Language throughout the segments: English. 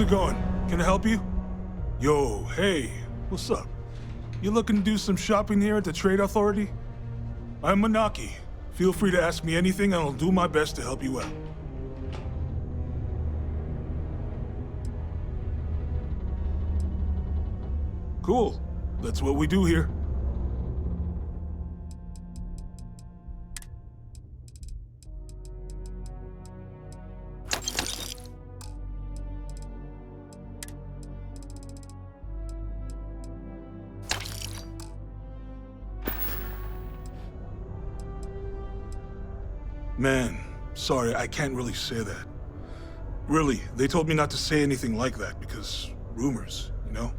it going? Can I help you? Yo, hey, what's up? You looking to do some shopping here at the Trade Authority? I'm Manaki. Feel free to ask me anything and I'll do my best to help you out. Cool. That's what we do here. Man, sorry, I can't really say that. Really, they told me not to say anything like that because rumors, you know?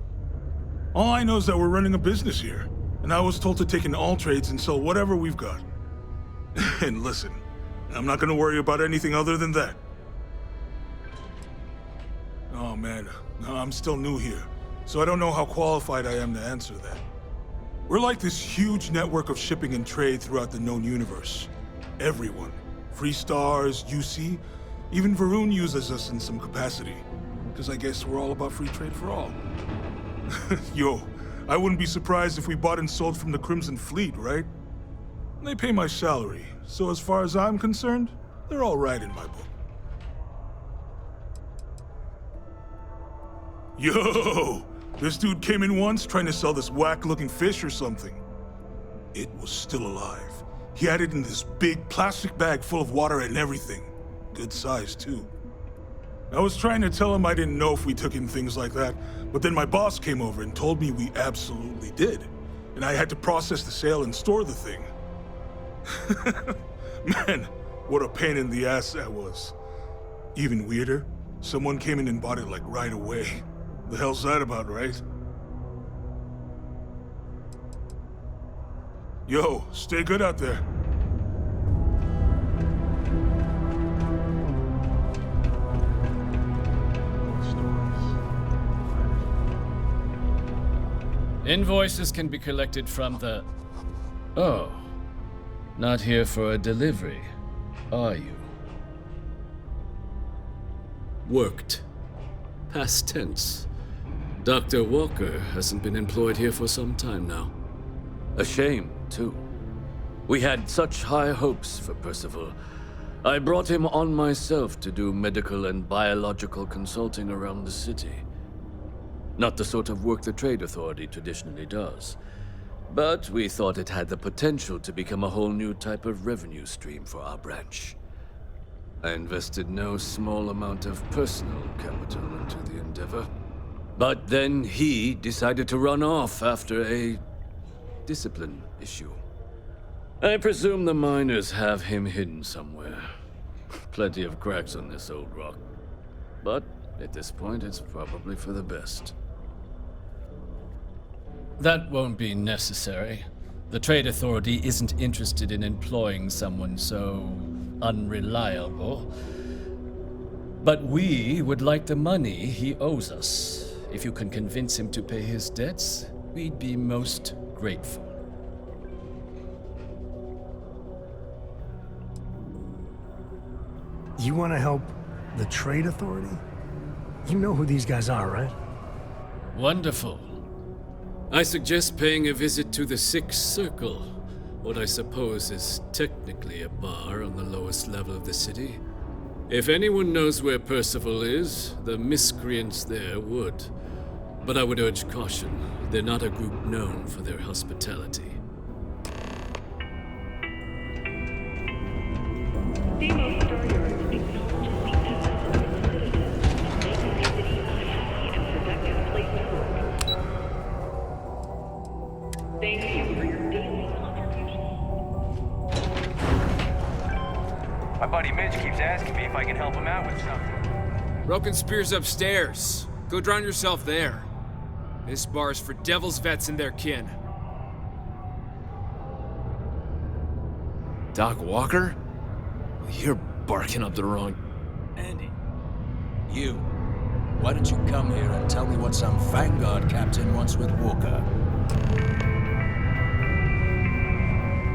All I know is that we're running a business here, and I was told to take in all trades and sell whatever we've got. And listen, I'm not gonna worry about anything other than that. Oh man, no, I'm still new here, so I don't know how qualified I am to answer that. We're like this huge network of shipping and trade throughout the known universe. Everyone. Free Stars, UC, even Varun uses us in some capacity. Because I guess we're all about free trade for all. Yo, I wouldn't be surprised if we bought and sold from the Crimson Fleet, right? They pay my salary, so as far as I'm concerned, they're all right in my book. Yo! This dude came in once trying to sell this whack-looking fish or something. It was still alive. He had it in this big plastic bag full of water and everything. Good size, too. I was trying to tell him I didn't know if we took in things like that, but then my boss came over and told me we absolutely did. And I had to process the sale and store the thing. Man, what a pain in the ass that was. Even weirder, someone came in and bought it like right away. The hell's that about, right? Yo, stay good out there. Invoices can be collected from the... Oh. Not here for a delivery, are you? Worked. Past tense. Dr. Walker hasn't been employed here for some time now. A shame, too. We had such high hopes for Percival. I brought him on myself to do medical and biological consulting around the city. Not the sort of work the Trade Authority traditionally does. But we thought it had the potential to become a whole new type of revenue stream for our branch. I invested no small amount of personal capital into the endeavor. But then he decided to run off after a discipline issue. I presume the miners have him hidden somewhere. Plenty of cracks on this old rock. But at this point, it's probably for the best. That won't be necessary. The Trade Authority isn't interested in employing someone so unreliable. But we would like the money he owes us. If you can convince him to pay his debts, we'd be most grateful. You want to help the Trade Authority? You know who these guys are, right? Wonderful. I suggest paying a visit to the Sixth Circle, what I suppose is technically a bar on the lowest level of the city. If anyone knows where Percival is, the miscreants there would. But I would urge caution. They're not a group known for their hospitality. Demo starter acknowledges the efforts of its citizens to make the city a happy and productive place to work. Thank you for your daily contribution. My buddy Mitch keeps asking me if I can help him out with something. Broken Spear's upstairs. Go drown yourself there. This bar's for devil's vets and their kin. Doc Walker? You're barking up the wrong... Andy, you. Why don't you come here and tell me what some Vanguard captain wants with Walker?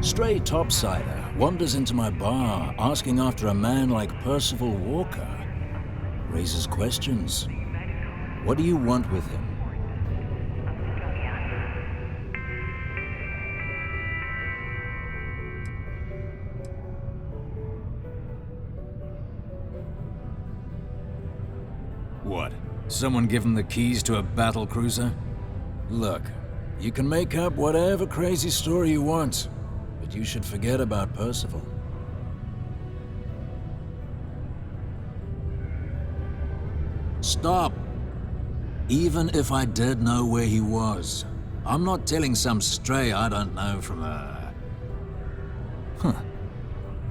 Stray topsider wanders into my bar asking after a man like Percival Walker. Raises questions. What do you want with him? What? Someone give him the keys to a battle cruiser? Look, you can make up whatever crazy story you want, but you should forget about Percival. Stop! Even if I did know where he was, I'm not telling some stray I don't know from a... Huh.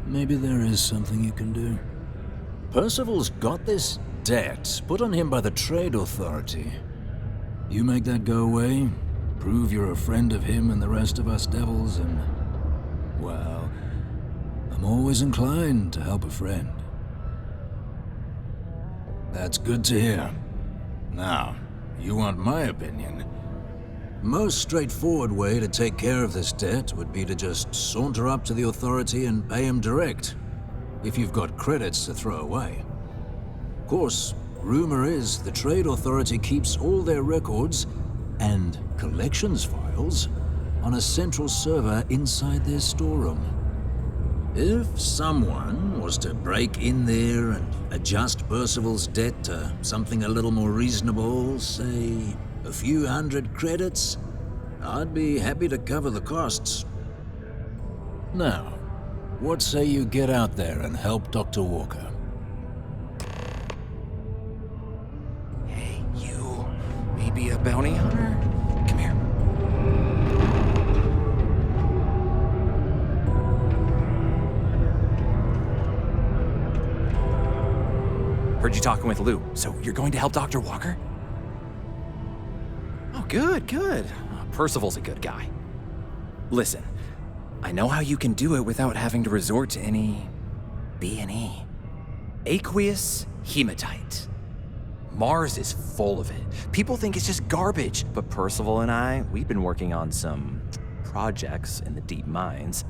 Maybe there is something you can do. Percival's got this debt put on him by the Trade Authority. You make that go away, prove you're a friend of him and the rest of us devils, and... well, I'm always inclined to help a friend. That's good to hear. Now, you want my opinion? Most straightforward way to take care of this debt would be to just saunter up to the authority and pay him direct, if you've got credits to throw away. Of course, rumor is the Trade Authority keeps all their records and collections files on a central server inside their storeroom. If someone was to break in there and adjust Percival's debt to something a little more reasonable, say a few hundred credits, I'd be happy to cover the costs. Now, what say you get out there and help Dr. Walker? Hey, you. Maybe a bounty hunter? Come here. Heard you talking with Lou, so you're going to help Dr. Walker? Oh, good, good. Percival's a good guy. Listen, I know how you can do it without having to resort to any B&E. Aqueous hematite. Mars is full of it. People think it's just garbage, but Percival and I, we've been working on some projects in the deep mines.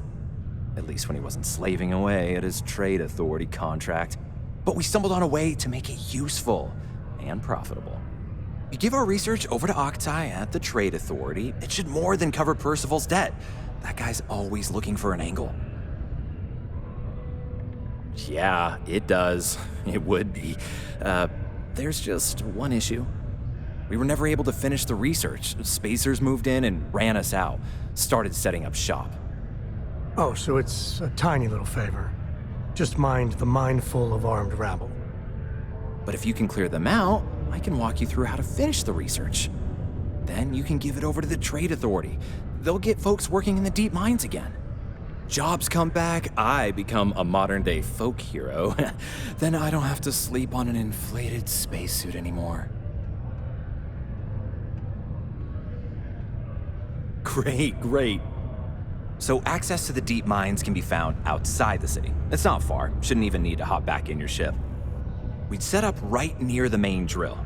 At least when he wasn't slaving away at his Trade Authority contract. But we stumbled on a way to make it useful and profitable. You give our research over to Octai at the Trade Authority, it should more than cover Percival's debt. That guy's always looking for an angle. Yeah, it does. It would be. There's just one issue. We were never able to finish the research. Spacers moved in and ran us out. Started setting up shop. Oh, so it's a tiny little favor. Just mind the mine full of armed rabble. But if you can clear them out, I can walk you through how to finish the research. Then you can give it over to the Trade Authority. They'll get folks working in the deep mines again. Jobs come back, I become a modern-day folk hero. Then I don't have to sleep on an inflated spacesuit anymore. Great, great. So access to the deep mines can be found outside the city. It's not far, shouldn't even need to hop back in your ship. We'd set up right near the main drill.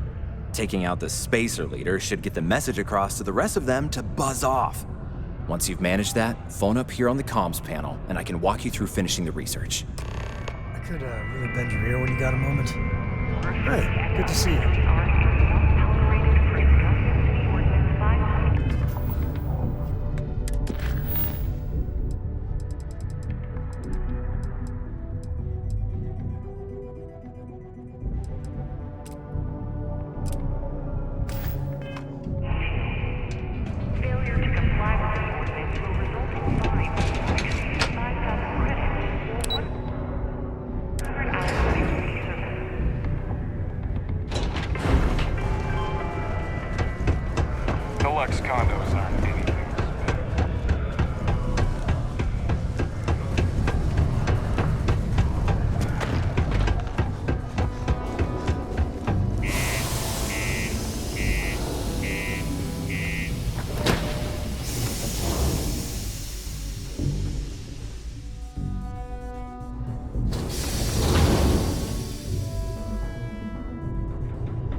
Taking out the spacer leader should get the message across to the rest of them to buzz off. Once you've managed that, phone up here on the comms panel, and I can walk you through finishing the research. I could really bend your ear when you got a moment. Hey, good to see you. Deluxe condos aren't anything.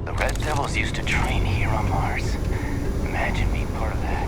The Red Devils used to train here on Mars. Imagine being part of that.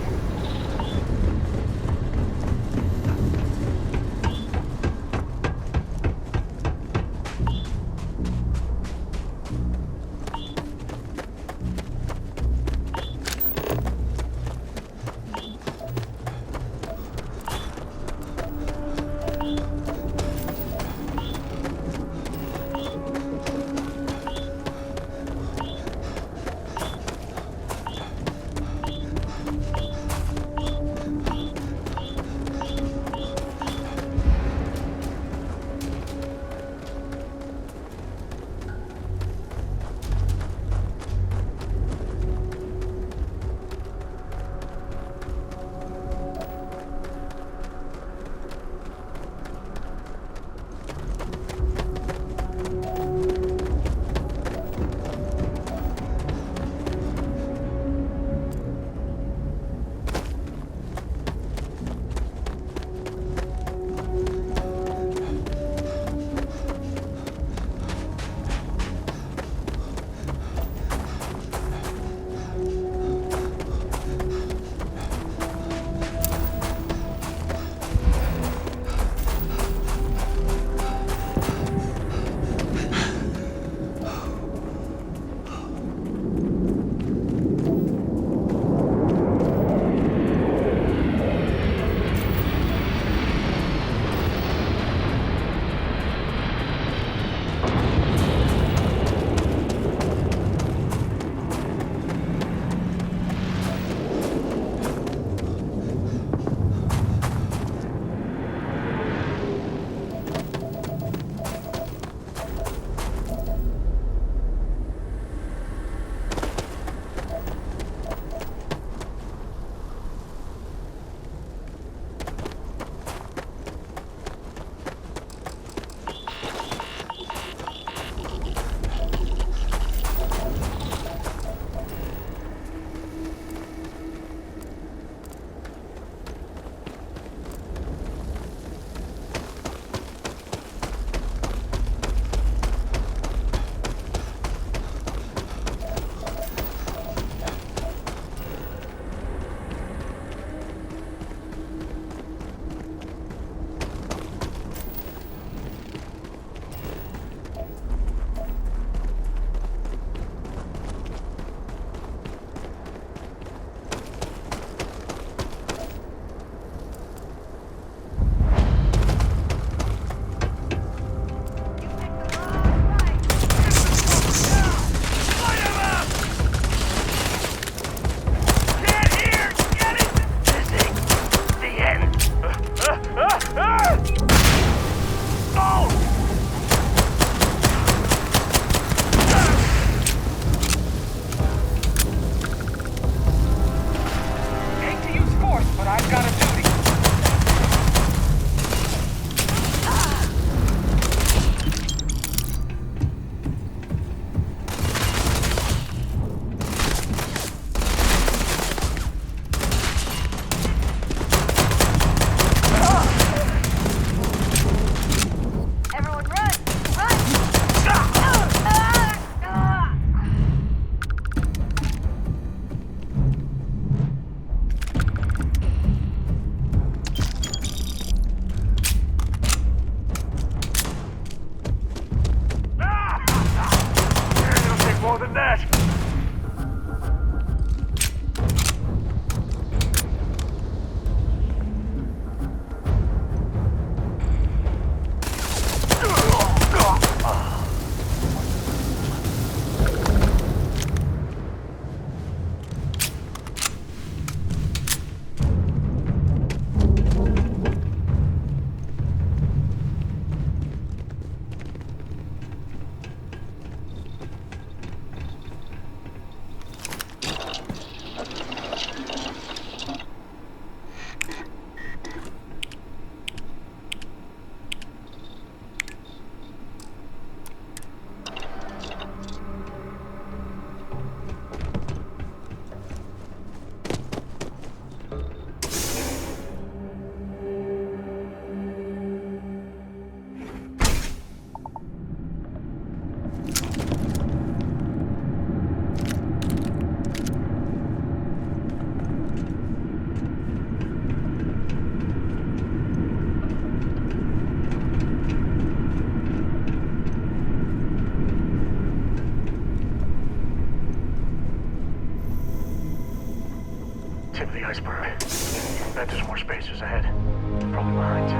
tip of the iceberg. I bet there's more spacers ahead. Probably behind too.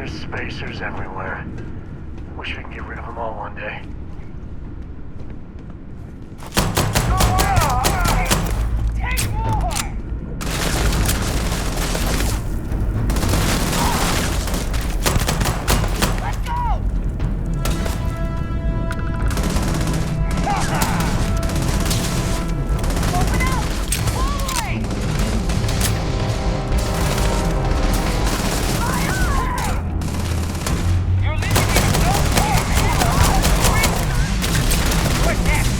Spacers everywhere. Wish we could get rid of them all one day. Take more! Let's go! Open up! Pull away! You're leaving me with no chance! What's next?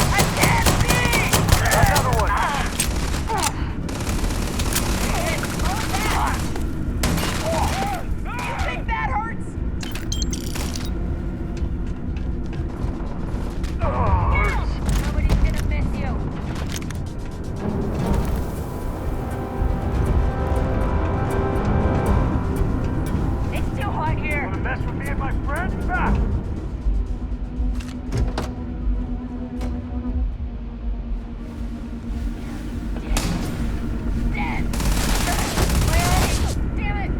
I can't see! Another one! You think that hurts? Nobody's gonna miss you. It's too hot here. Wanna mess with me and my friend? Dead. Damn it.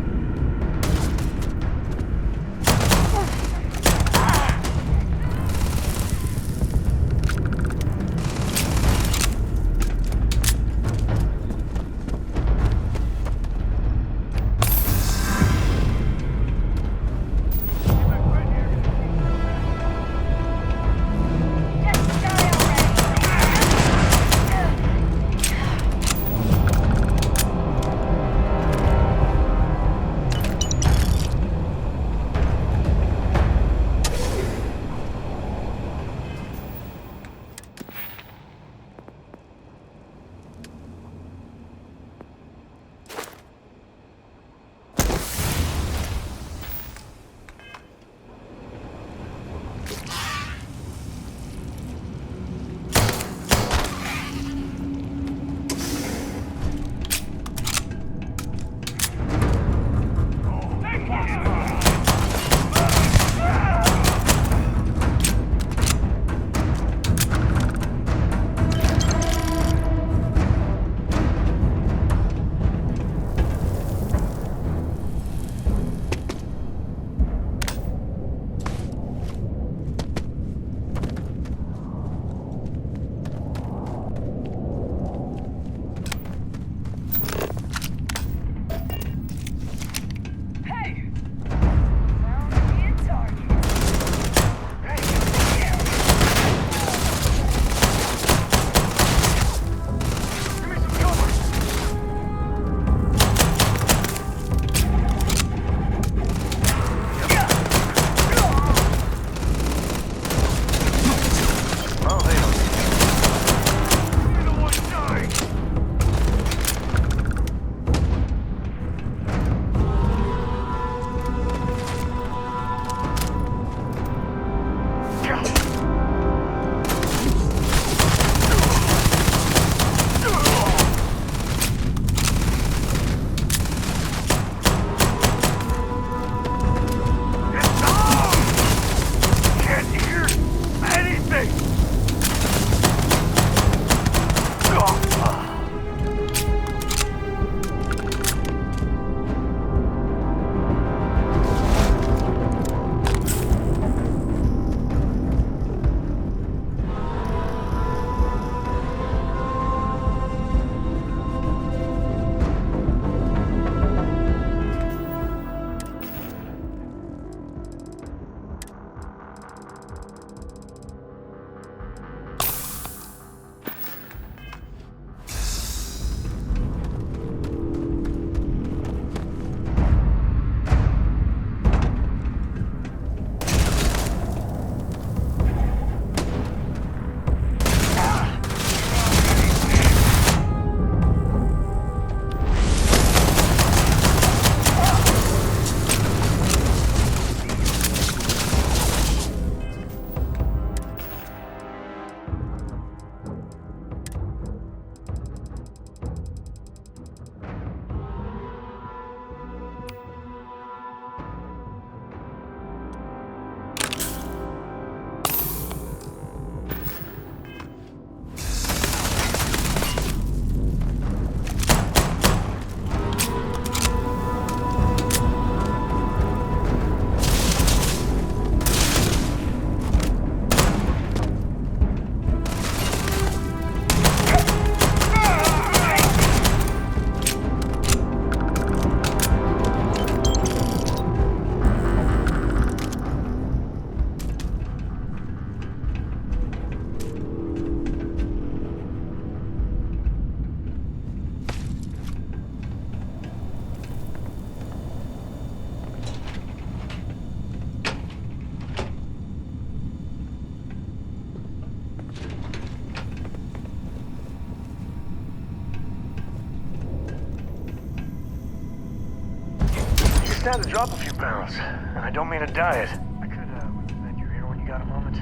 down to drop a few pounds, and I don't mean a diet. I could recommend you here when you got a moment.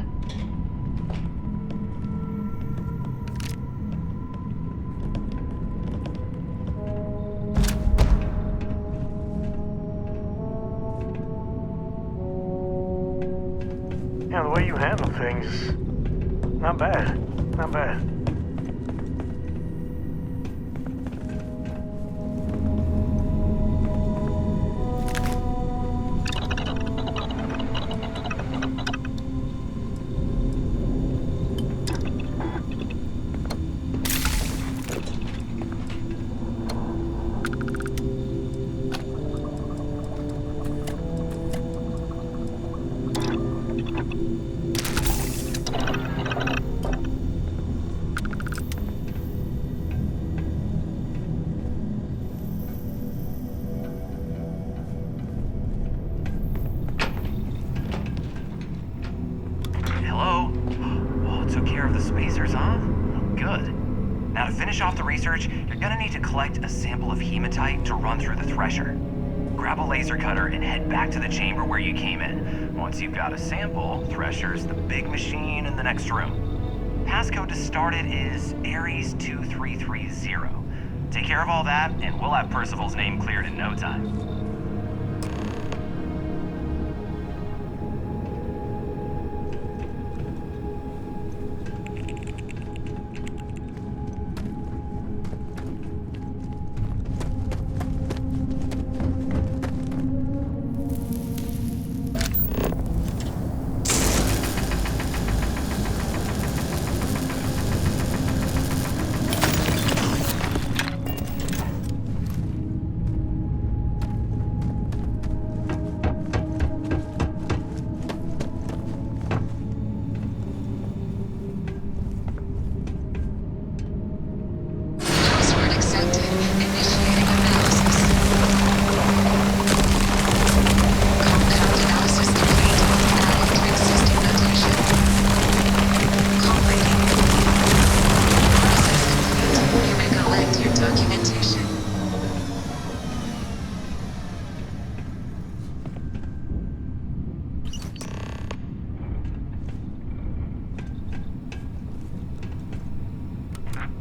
Yeah, the way you handle things, not bad, not bad. Hello? Oh, took care of the spacers, huh? Good. Now, to finish off the research, you're gonna need to collect a sample of hematite to run through the thresher. Grab a laser cutter and head back to the chamber where you came in. Once you've got a sample, thresher's the big machine in the next room. Passcode to start it is Ares 2330. Take care of all that, and we'll have Percival's name cleared in no time.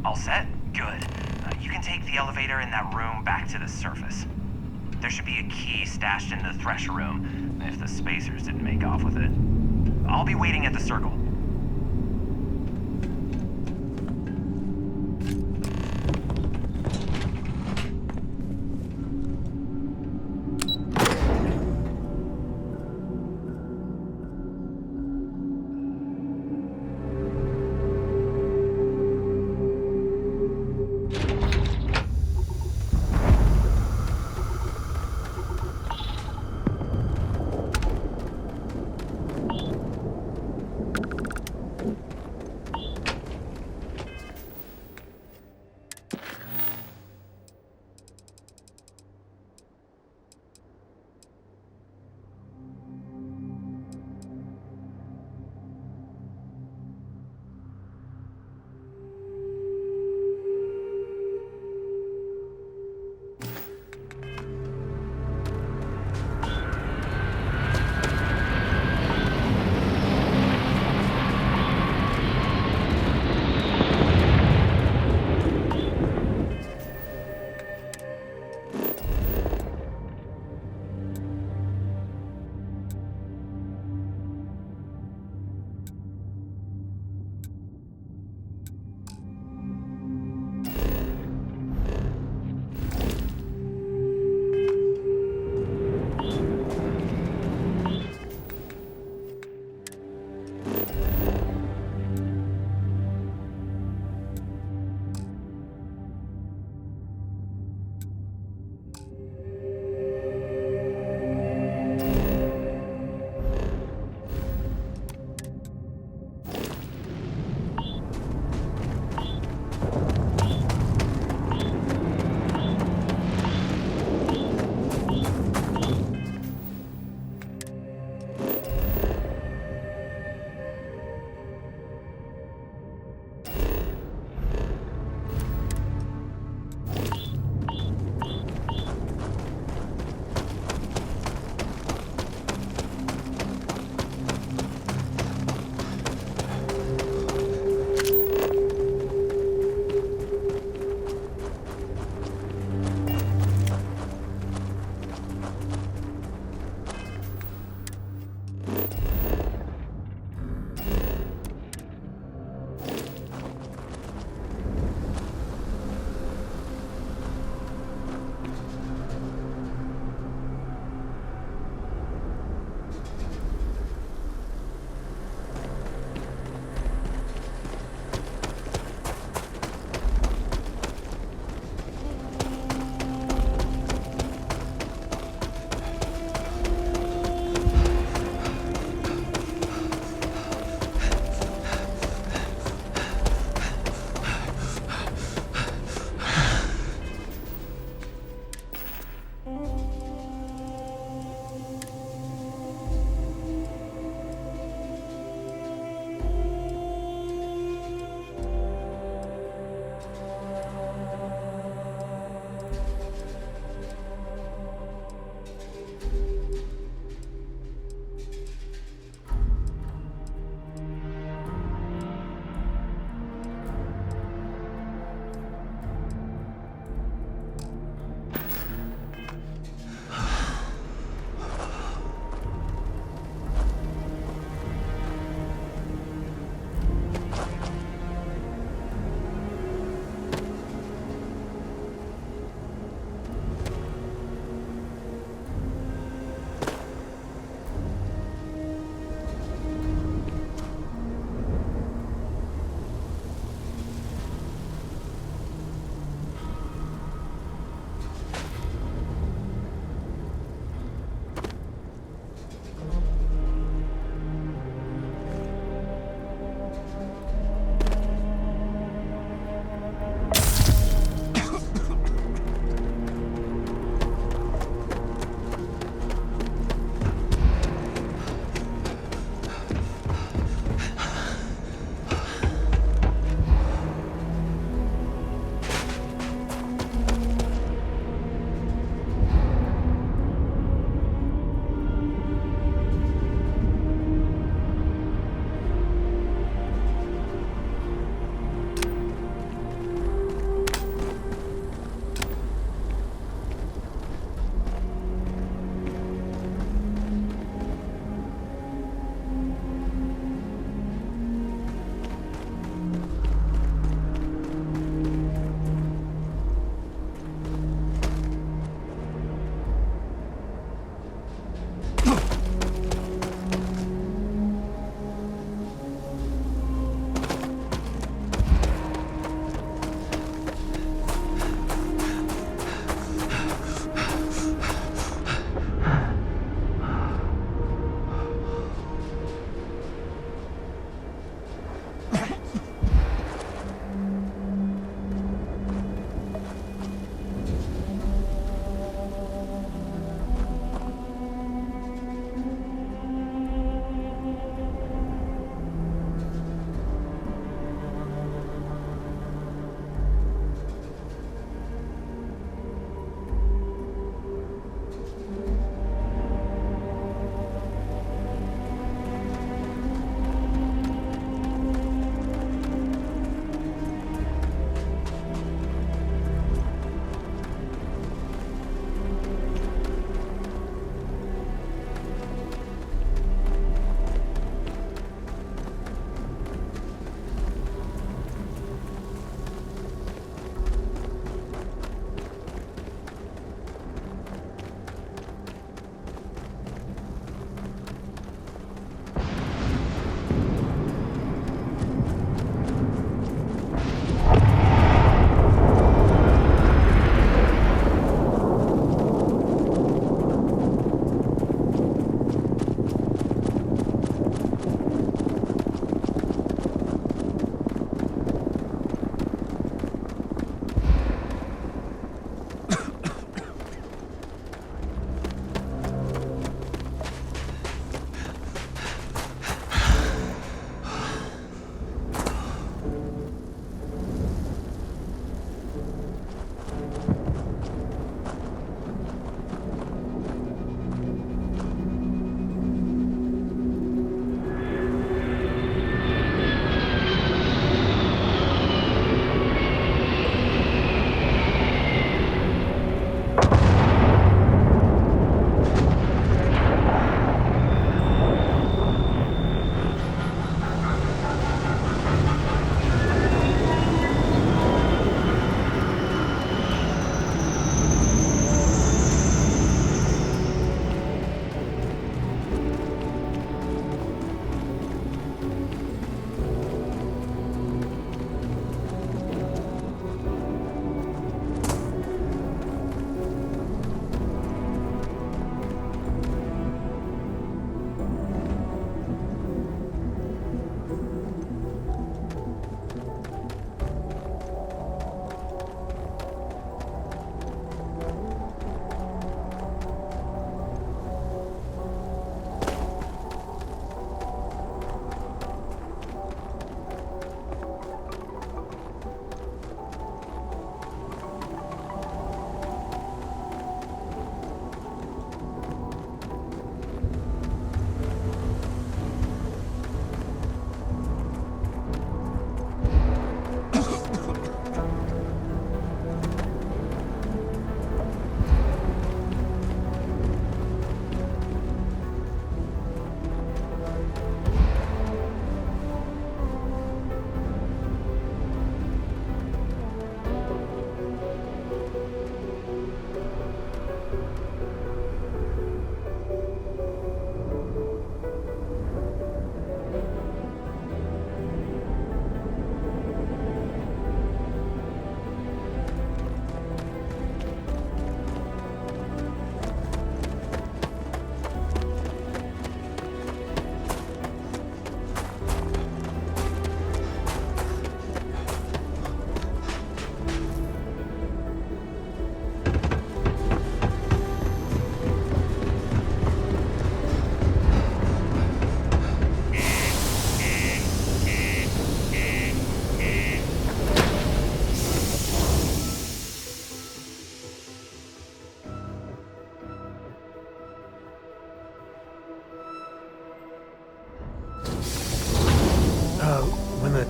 All set? Good. You can take the elevator in that room back to the surface. There should be a key stashed in the thresher room, if the spacers didn't make off with it. I'll be waiting at the circle.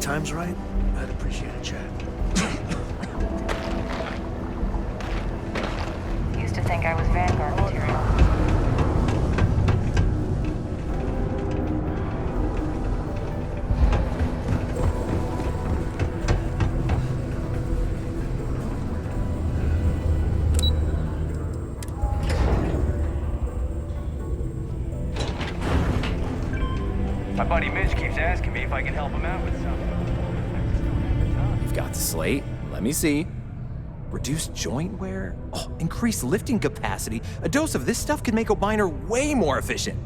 time's right, I'd appreciate a chat. Used to think I was Vanguard material. My buddy Mitch keeps asking me if I can help him out with something. You've got the slate. Let me see. Reduced joint wear? Oh, increased lifting capacity. A dose of this stuff could make a miner way more efficient.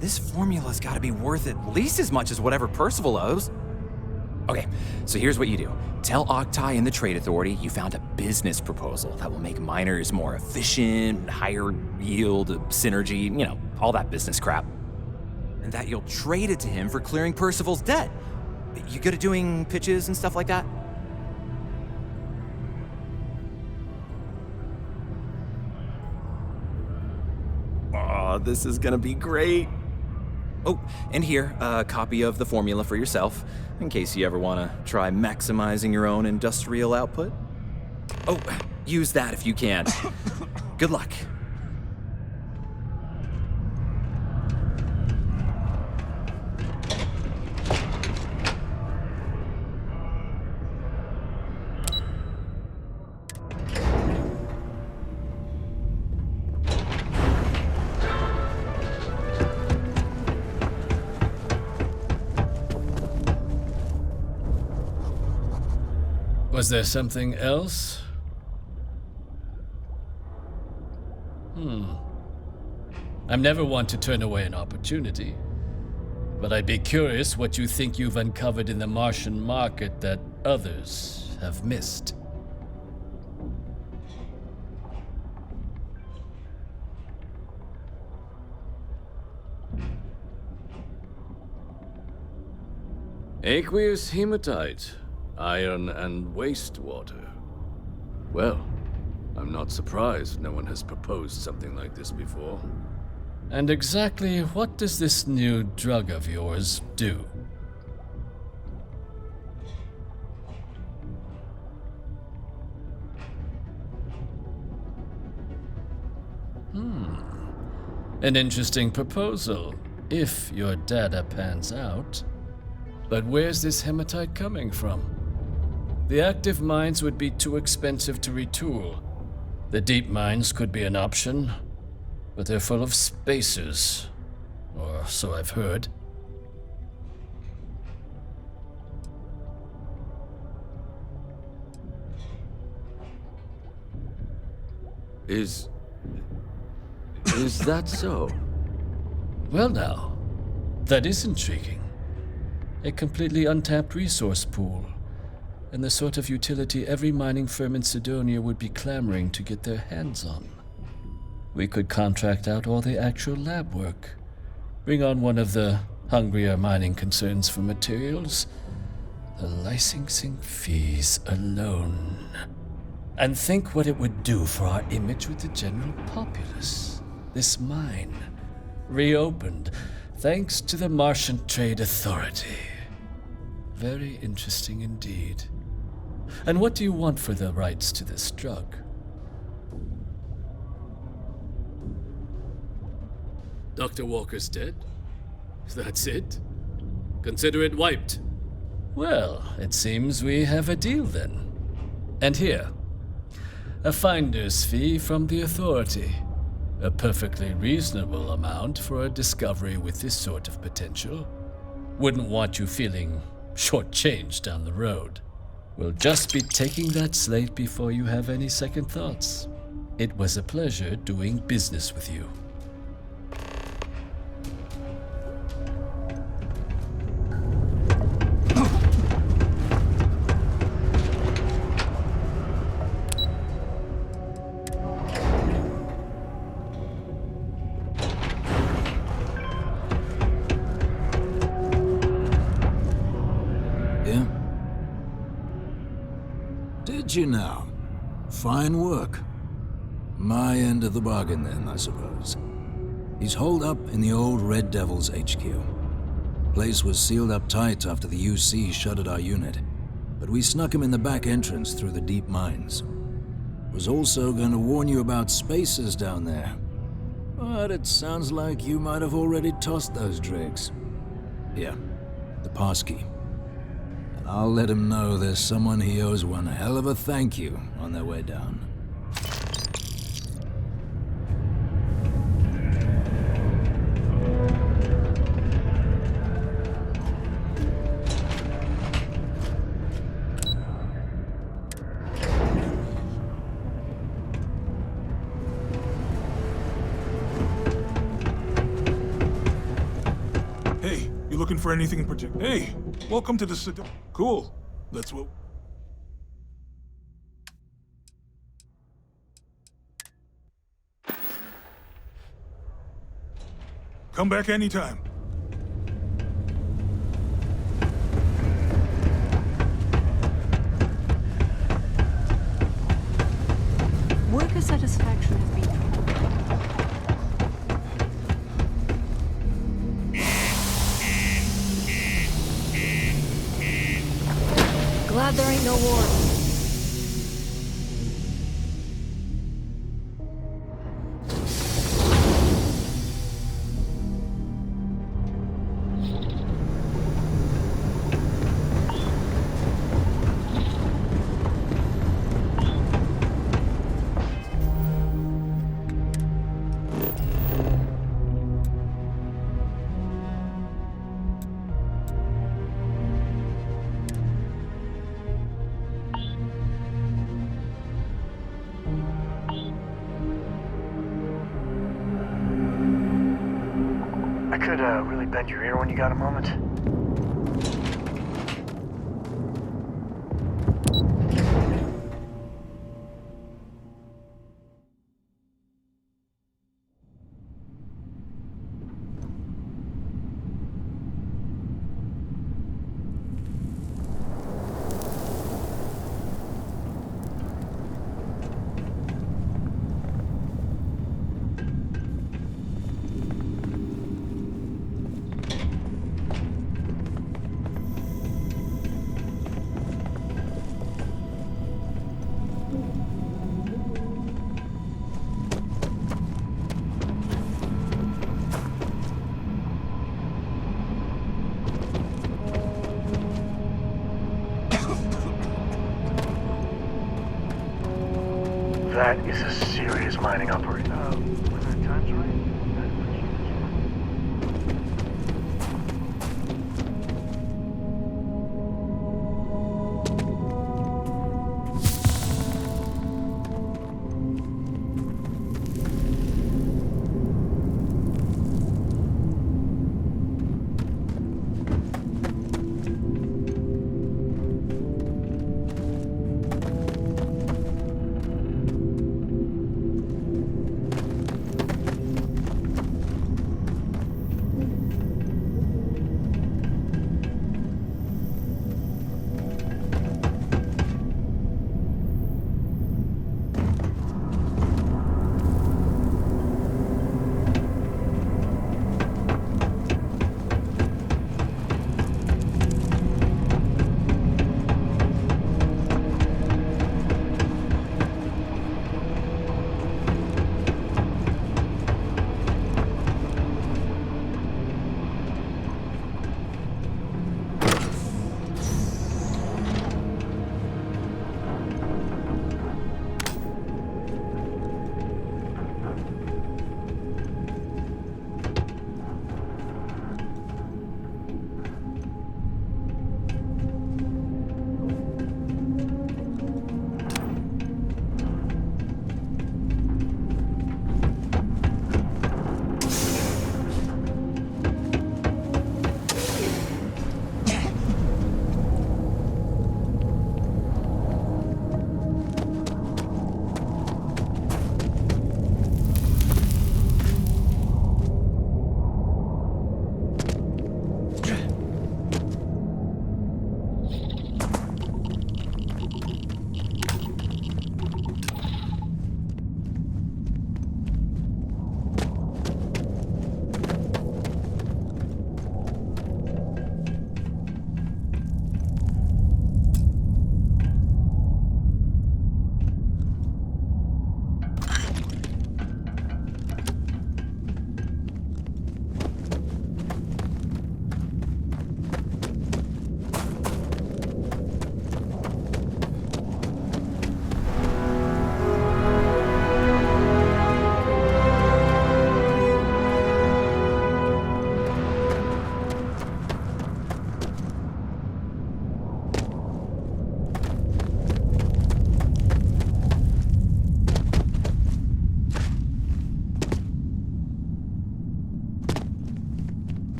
This formula's gotta be worth at least as much as whatever Percival owes. Okay, so here's what you do. Tell Octai and the Trade Authority you found a business proposal that will make miners more efficient, higher yield, synergy, you know, all that business crap. And that you'll trade it to him for clearing Percival's debt. You good at doing pitches and stuff like that? Oh, this is gonna be great. Oh, and here, a copy of the formula for yourself, in case you ever wanna try maximizing your own industrial output. Oh, use that if you can. Good luck. Was there something else? I'm never one to turn away an opportunity, but I'd be curious what you think you've uncovered in the Martian market that others have missed. Aqueous hematite, iron and wastewater. Well, I'm not surprised no one has proposed something like this before. And exactly what does this new drug of yours do? An interesting proposal, if your data pans out. But where's this hematite coming from? The active mines would be too expensive to retool. The deep mines could be an option, but they're full of spacers, or so I've heard. Is that so? Well now, that is intriguing. A completely untapped resource pool, and the sort of utility every mining firm in Sidonia would be clamoring to get their hands on. We could contract out all the actual lab work, bring on one of the hungrier mining concerns for materials, the licensing fees alone. And think what it would do for our image with the general populace. This mine, reopened thanks to the Martian Trade Authority. Very interesting indeed. And what do you want for the rights to this drug? Dr. Walker's dead? That's it? Consider it wiped. Well, it seems we have a deal then. And here, a finder's fee from the Authority. A perfectly reasonable amount for a discovery with this sort of potential. Wouldn't want you feeling shortchanged down the road. We'll just be taking that slate before you have any second thoughts. It was a pleasure doing business with you. Yeah? Did you now? Fine work. My end of the bargain then, I suppose. He's holed up in the old Red Devil's HQ. Place was sealed up tight after the UC shuttered our unit, but we snuck him in the back entrance through the deep mines. Was also going to warn you about spacers down there, but it sounds like you might have already tossed those dregs. Here, the passkey. And I'll let him know there's someone he owes one hell of a thank you on their way down. Hey, you looking for anything in particular? Hey, welcome to the Cool. That's what... Come back anytime. Worker satisfaction has been... Glad there ain't no war. I could really bend your ear when you got a moment. That is a serious mining operation. When the time's right, I'd appreciate it.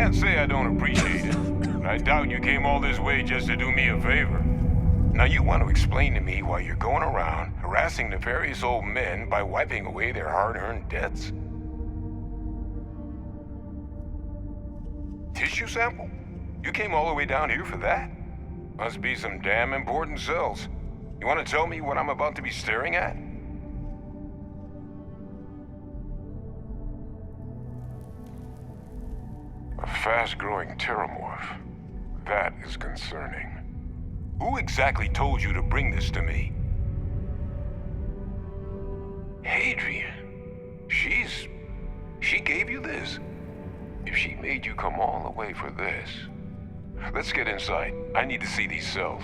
can't say I don't appreciate it. I doubt you came all this way just to do me a favor. Now you want to explain to me why you're going around harassing nefarious old men by wiping away their hard-earned debts? Tissue sample? You came all the way down here for that? Must be some damn important cells. You want to tell me what I'm about to be staring at? A fast-growing terramorph. That is concerning. Who exactly told you to bring this to me? Hadrian. She gave you this? If she made you come all the way for this... Let's get inside. I need to see these cells.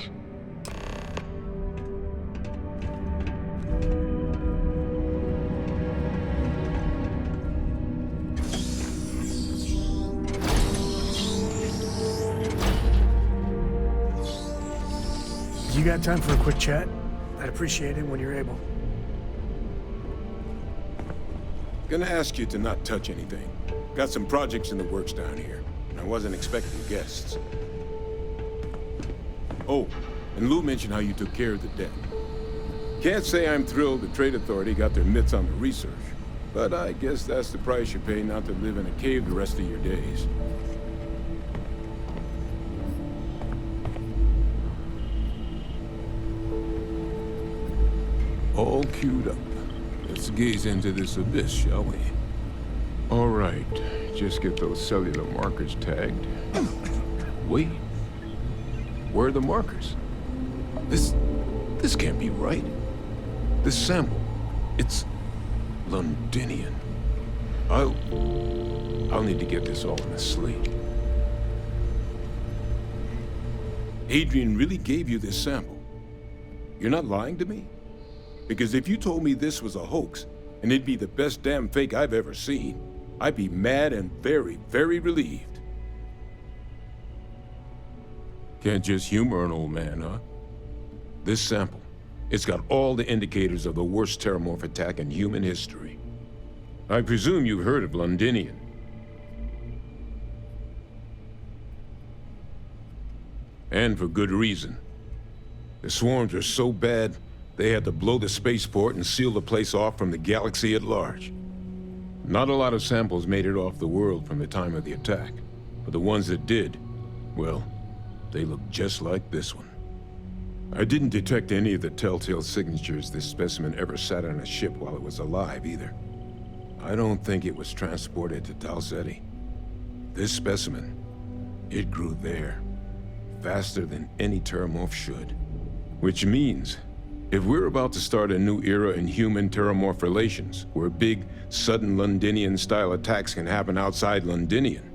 You got time for a quick chat? I'd appreciate it when you're able. Gonna ask you to not touch anything. Got some projects in the works down here, and I wasn't expecting guests. Oh, and Lou mentioned how you took care of the debt. Can't say I'm thrilled the Trade Authority got their mitts on the research, but I guess that's the price you pay not to live in a cave the rest of your days. All queued up. Let's gaze into this abyss, shall we? All right, just get those cellular markers tagged. Wait, where are the markers? This can't be right. This sample, it's Londinian. I'll need to get this all in a slate. Adrian really gave you this sample. You're not lying to me? Because if you told me this was a hoax, and it'd be the best damn fake I've ever seen, I'd be mad and very, very relieved. Can't just humor an old man, huh? This sample, it's got all the indicators of the worst terramorph attack in human history. I presume you've heard of Londinian. And for good reason. The swarms are so bad, they had to blow the spaceport and seal the place off from the galaxy at large. Not a lot of samples made it off the world from the time of the attack, but the ones that did, well, they look just like this one. I didn't detect any of the telltale signatures this specimen ever sat on a ship while it was alive, either. I don't think it was transported to Talsetti. This specimen, it grew there, faster than any terramorph should. Which means, if we're about to start a new era in human-terramorph relations, where big, sudden Londinian-style attacks can happen outside Londinian,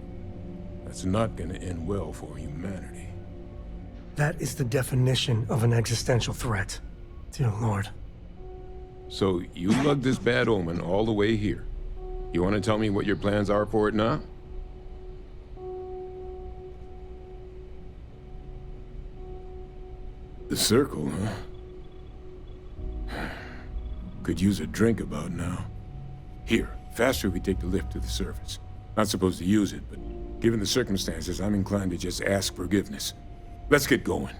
that's not gonna end well for humanity. That is the definition of an existential threat. Dear Lord. So, you lugged this bad omen all the way here. You want to tell me what your plans are for it now? The circle, huh? Could use a drink about now. Here, faster we take the lift to the surface. Not supposed to use it, but given the circumstances, I'm inclined to just ask forgiveness. Let's get going.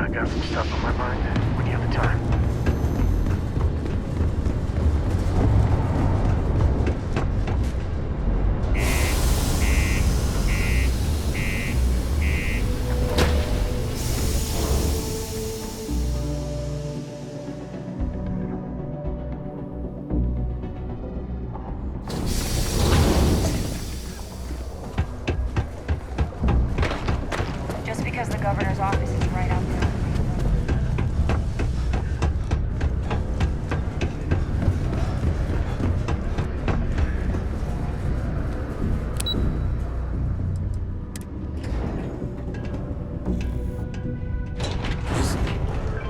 I got some stuff on my mind when you have the time. Just because the governor's office is right out there.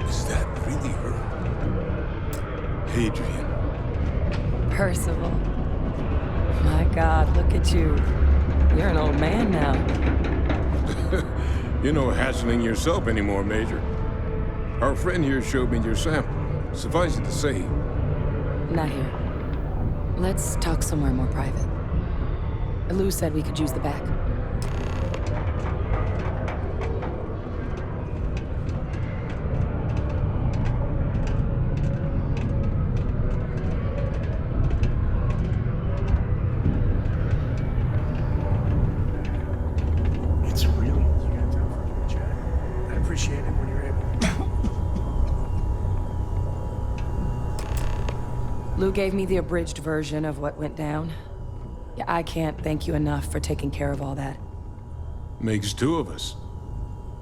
Is that really her? Hadrian. Percival. My God, look at you. You're an old man now. You're no hassling yourself anymore, Major. Our friend here showed me your sample. Suffice it to say, Not here. Let's talk somewhere more private. Lou said we could use the back. It's really you got time for a good chat. I appreciate it when you're able. Lou gave me the abridged version of what went down. Yeah, I can't thank you enough for taking care of all that. makes two of us.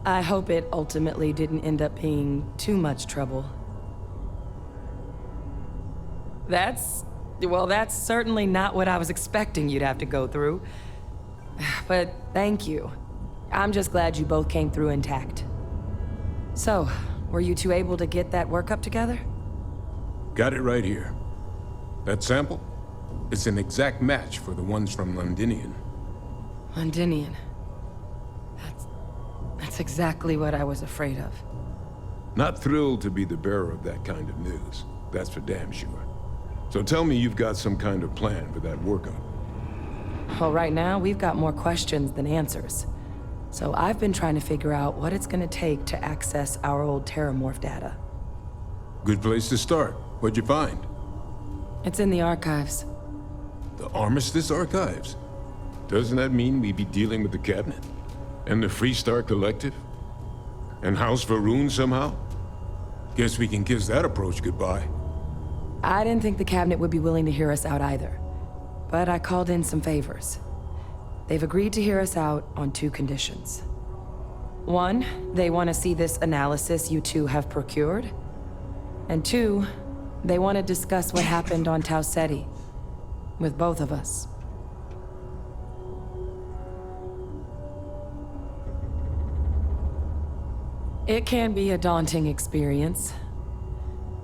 I hope it ultimately didn't end up being too much trouble. Well, that's certainly not what I was expecting you'd have to go through. But thank you. I'm just glad you both came through intact. So, were you two able to get that workup together? Got it right here. That sample? It's an exact match for the ones from Londinian. Londinian. That's exactly what I was afraid of. Not thrilled to be the bearer of that kind of news. That's for damn sure. So tell me you've got some kind of plan for that workup. Well, right now, we've got more questions than answers. So I've been trying to figure out what it's gonna take to access our old Terramorph data. Good place to start. What'd you find? It's in the archives. The Armistice Archives? Doesn't that mean we'd be dealing with the Cabinet? And the Freestar Collective? And House Varun somehow? Guess we can kiss that approach goodbye. I didn't think the cabinet would be willing to hear us out either. But I called in some favors. They've agreed to hear us out on two conditions. One, they want to see this analysis you two have procured. And two, they want to discuss what happened on Tau Ceti. With both of us. It can be a daunting experience.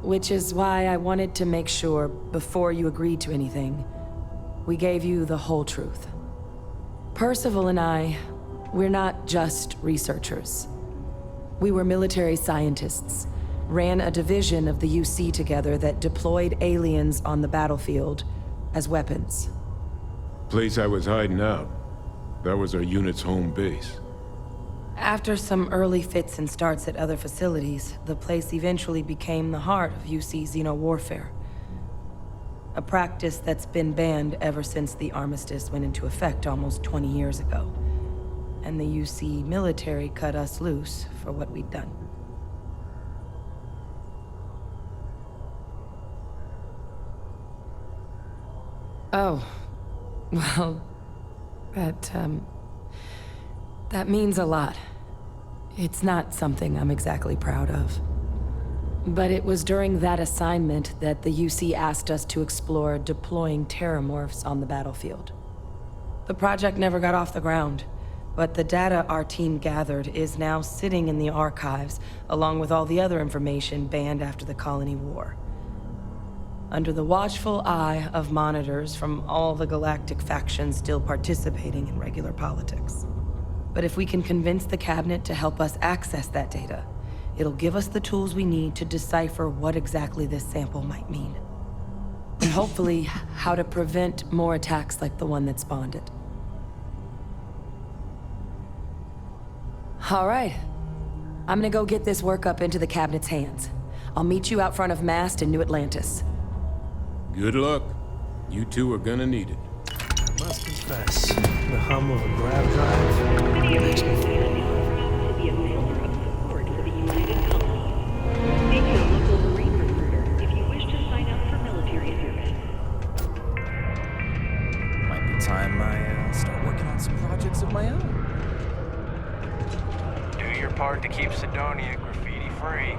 Which is why I wanted to make sure, before you agreed to anything, we gave you the whole truth. Percival and I, we're not just researchers. We were military scientists, ran a division of the UC together that deployed aliens on the battlefield as weapons. Place I was hiding out. That was our unit's home base. After some early fits and starts at other facilities, the place eventually became the heart of UC xeno-warfare. A practice that's been banned ever since the armistice went into effect almost 20 years ago. And the UC military cut us loose for what we'd done. Oh, well, that means a lot. It's not something I'm exactly proud of. But it was during that assignment that the UC asked us to explore deploying terramorphs on the battlefield. The project never got off the ground, but the data our team gathered is now sitting in the archives, along with all the other information banned after the Colony War. Under the watchful eye of monitors from all the galactic factions still participating in regular politics. But if we can convince the cabinet to help us access that data, it'll give us the tools we need to decipher what exactly this sample might mean. And hopefully, how to prevent more attacks like the one that spawned it. All right. I'm gonna go get this work up into the cabinet's hands. I'll meet you out front of Mast in New Atlantis. Good luck. You two are gonna need it. Must confess, the hum of a grab drive makes me feel To be a pillar of support for the United Colonies. Make you a local Marine recruiter if you wish to sign up for military service. Might be time I start working on some projects of my own. Do your part to keep Sidonia graffiti-free.